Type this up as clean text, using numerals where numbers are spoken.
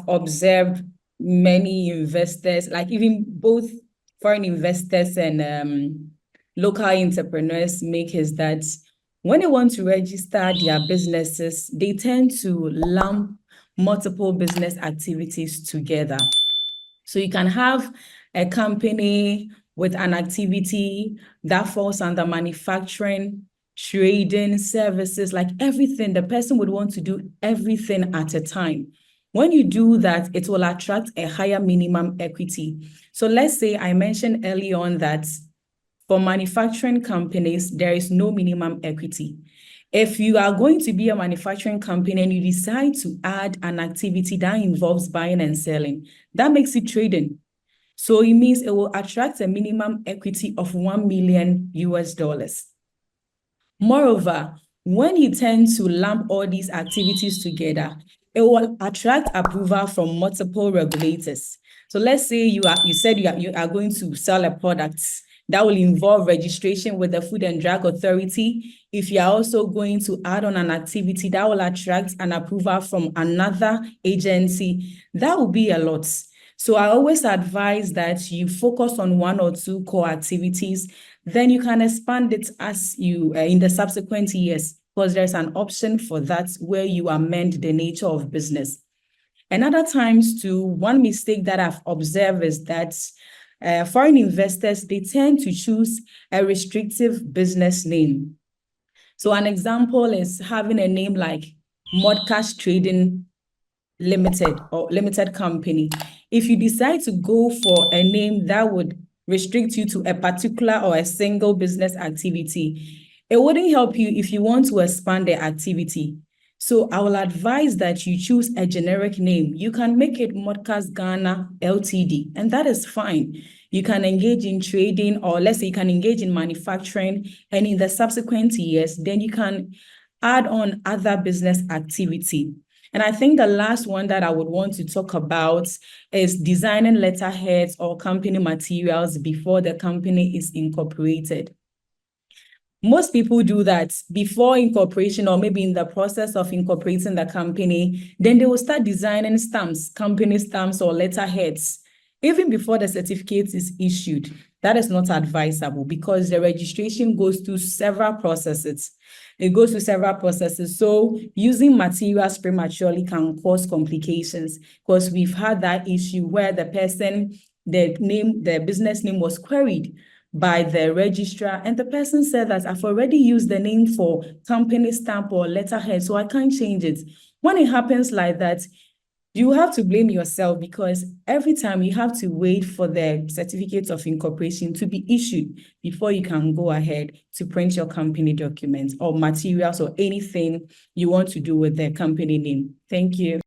observed many investors, like even both foreign investors and local entrepreneurs make, is that when they want to register their businesses, they tend to lump multiple business activities together. So you can have a company with an activity that falls under manufacturing, trading, services, like everything. The person would want to do everything at a time. When you do that, it will attract a higher minimum equity. So let's say I mentioned early on that for manufacturing companies, there is no minimum equity. If you are going to be a manufacturing company and you decide to add an activity that involves buying and selling, that makes it trading. So it means it will attract a minimum equity of $1 million US. Moreover, when you tend to lump all these activities together, it will attract approval from multiple regulators. So let's say you said you are going to sell a product that will involve registration with the Food and Drug Authority. If you are also going to add on an activity that will attract an approval from another agency, that will be a lot. So I always advise that you focus on one or two core activities, then you can expand it as you in the subsequent years, because there's an option for that where you amend the nature of business. And other times too, one mistake that I've observed is that foreign investors, they tend to choose a restrictive business name. So an example is having a name like Modcash Trading Limited or Limited Company. If you decide to go for a name that would restrict you to a particular or a single business activity, it wouldn't help you if you want to expand the activity. So I will advise that you choose a generic name. You can make it Modcast Ghana Ltd, and that is fine. You can engage in trading, or let's say you can engage in manufacturing, and in the subsequent years, then you can add on other business activity. And I think the last one that I would want to talk about is designing letterheads or company materials before the company is incorporated. Most people do that before incorporation, or maybe in the process of incorporating the company. Then they will start designing stamps, company stamps or letterheads, even before the certificate is issued. That is not advisable because the registration goes through several processes. It goes through several processes. So using materials prematurely can cause complications, because we've had that issue where the business name was queried by the registrar, and the person said that I've already used the name for company stamp or letterhead, so I can't change it. When it happens like that, you have to blame yourself, because every time you have to wait for the certificate of incorporation to be issued before you can go ahead to print your company documents or materials or anything you want to do with the company name. Thank you.